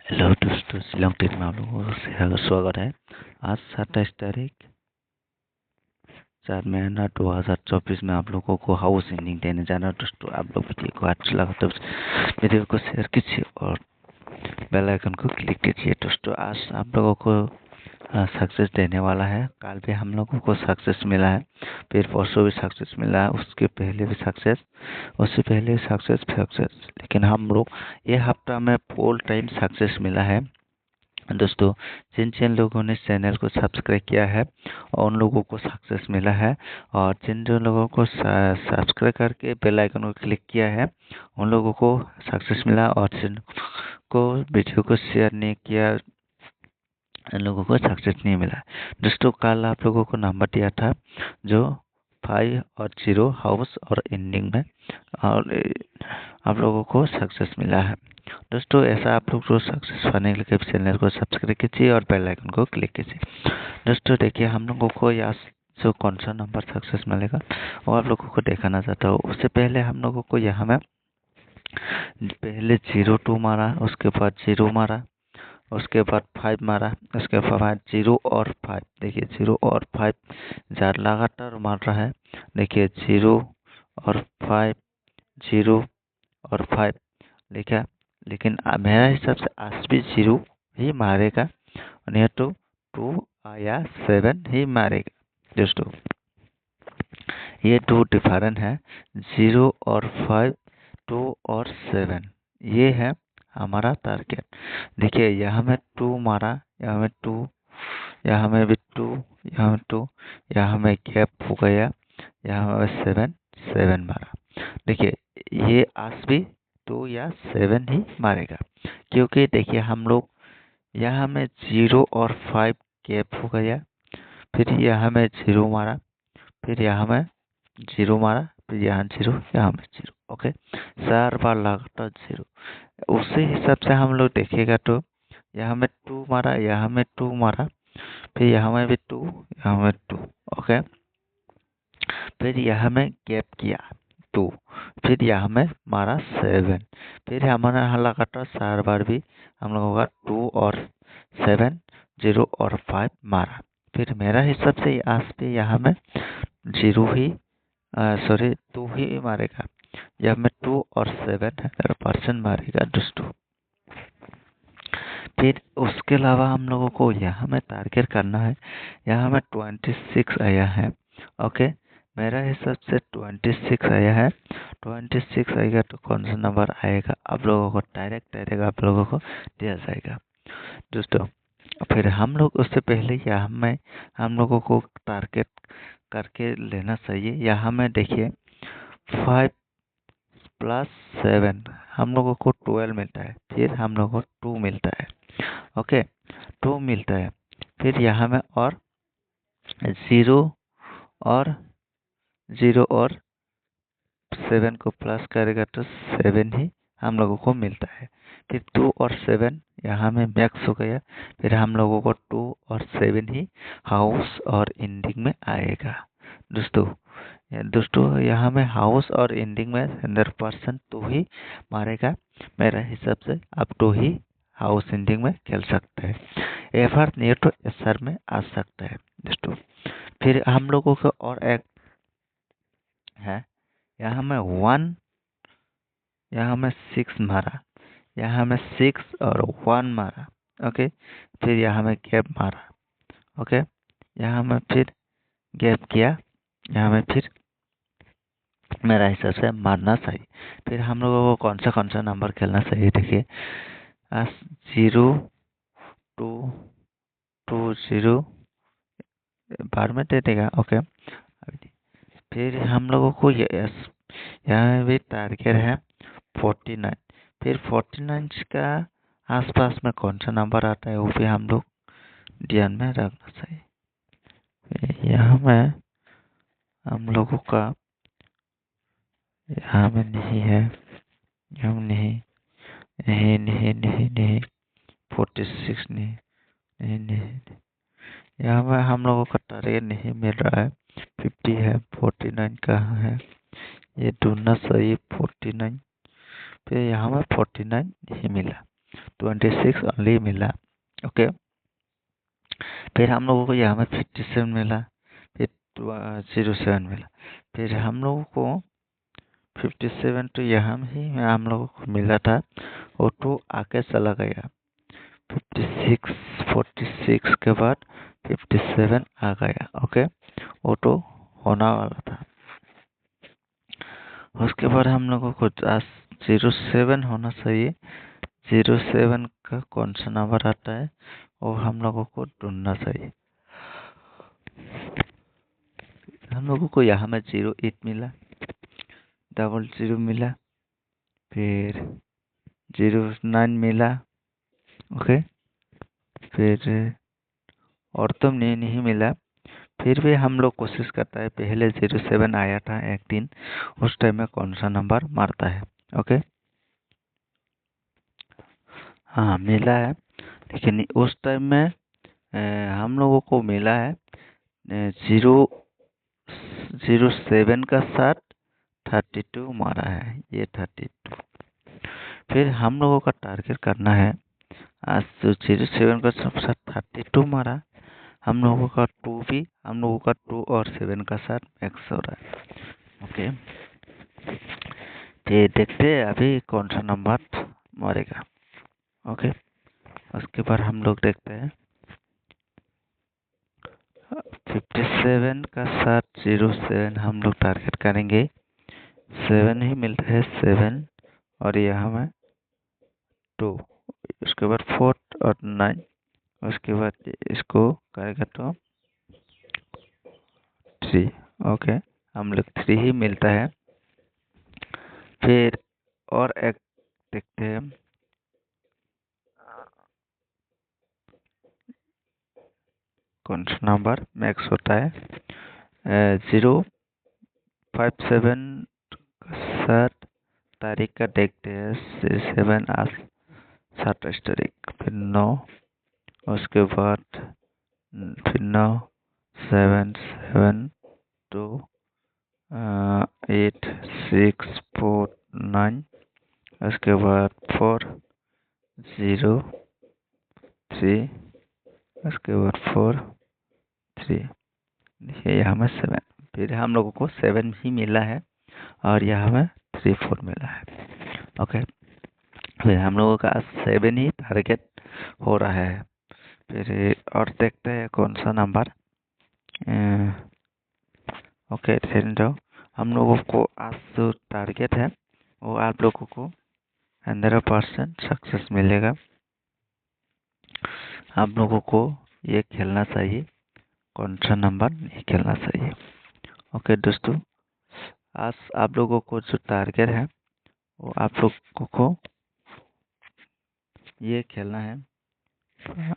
Hello दोस्तों, Shillong take में आप लोगों का स्वागत है। आज 27 तारीख 4 महीना 2024 में आप लोगों को हाउस एंडिंग देने जाना है। दोस्तों, आप लोग वीडियो को अच्छा लगा तो वीडियो को शेयर कीजिए और बेल आइकन को क्लिक कीजिए। दोस्तों, आज आप लोगों को सक्सेस देने वाला है। कल भी हम लोगों को सक्सेस मिला है, फिर परसों भी सक्सेस मिला है, उसके पहले भी सक्सेस, उससे पहले सक्सेस लेकिन हम लोग ये हफ्ता में फुल टाइम सक्सेस मिला है। दोस्तों, जिन जिन लोगों ने चैनल को सब्सक्राइब किया है और उन लोगों को सक्सेस मिला है, और जिन जिन लोगों को सब्सक्राइब करके बेल आइकन को क्लिक किया है उन लोगों को सक्सेस मिला, और जिन को वीडियो को शेयर नहीं किया इन लोगों को सक्सेस नहीं मिला। दोस्तों, कल आप लोगों को नंबर दिया था जो 5 और 0 हाउस और एंडिंग में, और आप लोगों को सक्सेस मिला है। दोस्तों, ऐसा आप लोग को सक्सेस पाने के लिए चैनल को सब्सक्राइब कीजिए और बेल आइकन को क्लिक कीजिए। दोस्तों, देखिए हम लोगों को यहाँ से कौन सा नंबर सक्सेस मिलेगा वो आप लोगों को दिखाना चाहता हूँ। उससे पहले हम लोगों को यहाँ में पहले 02 मारा, उसके बाद 0 मारा, उसके बाद 5 मारा, उसके बाद 0 और 5। देखिए 0 और 5 जार लगातार मार रहा है। देखिए 0 और 5, 0 और 5 लिखा, लेकिन मेरा हिसाब से आज भी 0 ही मारेगा, नहीं तो 2 या 7 ही मारेगा। दोस्तों, ये 2 डिफरेंट है, 0 और 5, 2 और 7, ये है हमारा टारगेट। देखिए यहाँ में 2 मारा, यहाँ में 2, यहाँ में भी 2, यहाँ में 2, यहाँ में गैप हो गया, यहाँ में 7 मारा। देखिए ये आज भी 2 या 7 ही मारेगा, क्योंकि देखिए हम लोग यहाँ में 0 और 5 गैप हो गया, फिर यहाँ में 0 मारा, फिर यहाँ में 0 मारा, फिर यहाँ 0, यहाँ में 0। ओके, 4 बार लगातार 0। उसी हिसाब से हम लोग देखेगा तो यहाँ में 2 मारा, यहाँ में 2 मारा, फिर यहाँ में भी 2, यहाँ में 2। ओके, फिर यहाँ में गैप किया 2, फिर यहाँ में मारा 7, फिर हमारा यहाँ लगातार 4 बार भी हम लोगों का 2 और 7, 0 और 5 मारा। फिर मेरा हिसाब से आज भी यहाँ में 0 ही 2 ही मारेगा, यहाँ में 2 और 7 100% मारेगा दोस्तों। फिर उसके अलावा हम लोगों को यहाँ में टारगेट करना है, यहाँ में 26 आया है। ओके, मेरा हिसाब से 26 आया है। 26 आएगा तो कौन सा नंबर आएगा आप लोगों को डायरेक्ट आप लोगों को दिया जाएगा दोस्तों। फिर हम लोग उससे पहले यहाँ में हम लोगों को टारगेट करके लेना चाहिए। यहाँ में देखिए 5 + 7 हम लोगों को 12 मिलता है, फिर हम लोगों को 2 मिलता है। ओके, 2 मिलता है, फिर यहाँ में और 0 और 0 और 7 को प्लस करेगा तो 7 ही हम लोगों को मिलता है। फिर 2 और 7 यहाँ में मैक्स हो गया, फिर हम लोगों को 2 और 7 ही हाउस और एंडिंग में आएगा दोस्तों। यहाँ में हाउस और एंडिंग में 100% 2 ही मारेगा। मेरा हिसाब से आप 2 ही हाउस एंडिंग में खेल सकते हैं। एफआर नहीं तो एसआर में आ सकता है दोस्तों। फिर हम लोगों को और एक है, यहाँ में 1, यहाँ में 6 मारा, यहाँ में 6 और 1 मारा। ओके, फिर यहाँ में गैप मारा। ओके, यहाँ में फिर गैप किया, यहाँ में फिर मेरा हिसाब से मारना चाहिए। फिर हम लोगों को कौन सा नंबर खेलना चाहिए, देखिए 0, 2, 2, 0 बार में दे देगा। ओके, फिर हम लोगों को यहाँ भी टारगेट है 49। फिर 49 का आसपास में कौन सा नंबर आता है वो भी हम लोग ध्यान में रखना चाहिए। यहाँ में हम लोगों का यहाँ में नहीं है, यहाँ में नहीं, 46 नहीं, यहाँ में हम लोगों का टारगेट नहीं मिल रहा है। 50 है, 49 कहाँ है, ये ढूंढना सही। 49, फिर यहाँ में 49 नहीं मिला। 26 ओनली मिला। ओके, फिर हम लोगों को यहाँ में 57 मिला, फिर 07 मिला, फिर हम लोगों को 57 तो यहाँ में ही हम लोगों को मिला था, और 2 आके चला गया। 56 46 के बाद 57 आ गया। ओके, वो तो होना वाला था। उसके बाद हम लोगों को 07 होना चाहिए। 07 का कौन सा नंबर आता है वो हम लोगों को ढूंढना चाहिए। हम लोगों को यहाँ में 08 मिला, 00 मिला, फिर 09 मिला। ओके, फिर और तो नहीं मिला। फिर भी हम लोग कोशिश करता है, पहले 07 आया था एक दिन, उस टाइम में कौन सा नंबर मारता है। ओके, हाँ मिला है, लेकिन उस टाइम में हम लोगों को मिला है 07 का साथ 32 मारा है, ये 32। फिर हम लोगों का टारगेट करना है, आज जो 07 का साथ 32 मारा, हम लोगों का 2 भी, हम लोगों का 2 और 7 का साथ मैक्स हो रहा है। ओके, तो देखते हैं अभी कौन सा नंबर मरेगा। ओके, उसके बाद हम लोग देखते हैं 57 का साथ 07 हम लोग टारगेट करेंगे। 7 ही मिलता है, 7 और यहाँ में 2, उसके बाद 4 और 9, उसके बाद इसको करेगा तो 3। ओके, हम लोग 3 ही मिलता है। फिर और एक देखते हैं, कौन सा नंबर मैक्स होता है। 057 का साथ तारीख का देखते हैं, 7 आज 27 तारीख, फिर 9, उसके बाद फिर 9 7 7 2 8 6 4 9, उसके बाद 4 0 3, उसके बाद 4 3, यहाँ में 7, फिर हम लोगों को 7 ही मिला है, और यहाँ में 3 4 मिला है। ओके, फिर हम लोगों का 7 ही टारगेट हो रहा है। फिर और देखते हैं कौन सा नंबर। ओके, हम लोगों को आज जो टारगेट है वो आप लोगों को 100% सक्सेस मिलेगा। आप लोगों को ये खेलना चाहिए, कौन सा नंबर नहीं खेलना चाहिए। ओके दोस्तों, आज आप लोगों को जो टारगेट है वो आप लोगों को ये खेलना है।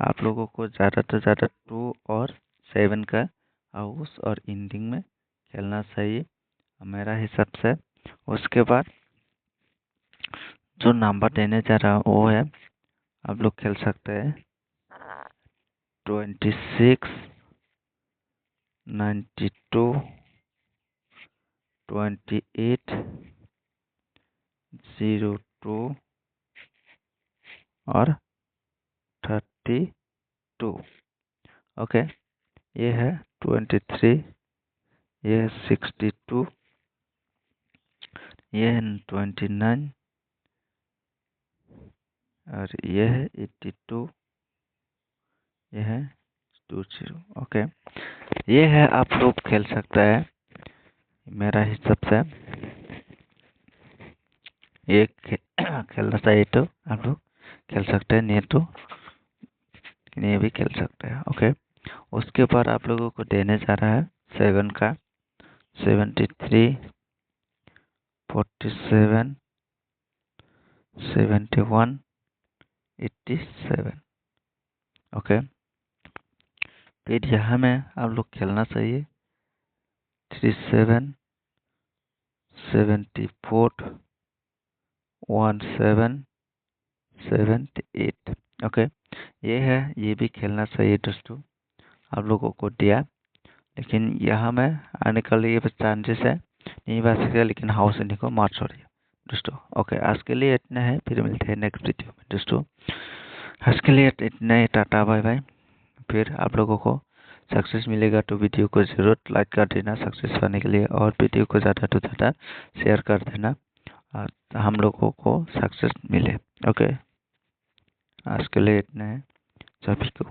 आप लोगों को ज़्यादा से ज़्यादा 2 और 7 का हाउस और इंडिंग में खेलना चाहिए मेरा हिसाब से। उसके बाद जो नंबर देने जा रहा हूँ वो है, आप लोग खेल सकते हैं 26 92 28 02 और 32। ओके, ये है 23, ये है 62, ये है 29 और ये है 82, ये है 20। ओके, ये है, आप लोग खेल सकता है मेरा हिसाब से। ये खेलना चाहिए तो आप लोग खेल सकते हैं, नहीं तो नहीं भी खेल सकते हैं। ओके, उसके बाद आप लोगों को देने जा रहा है 7 का 73 47 71 87। ओके, फिर यहाँ में आप लोग खेलना चाहिए 37 74 17 78। ओके, ये है, ये भी खेलना चाहिए दोस्तों, आप लोगों को दिया, लेकिन यहाँ में आने का लिए चांसेस है नहीं बच सके, लेकिन हाउस इंडिंग को मार छोड़िए। दोस्तों। ओके, आज के लिए इतना है, फिर मिलते हैं नेक्स्ट वीडियो में दोस्तों। आज के लिए इतना ही, टाटा बाय बाय। फिर आप लोगों को सक्सेस मिलेगा तो वीडियो को ज़रूर लाइक कर देना सक्सेस पाने के लिए, और वीडियो को ज़्यादा से ज़्यादा शेयर कर देना, हम लोगों को सक्सेस मिले। ओके, आज के लिए इतना है, सभी को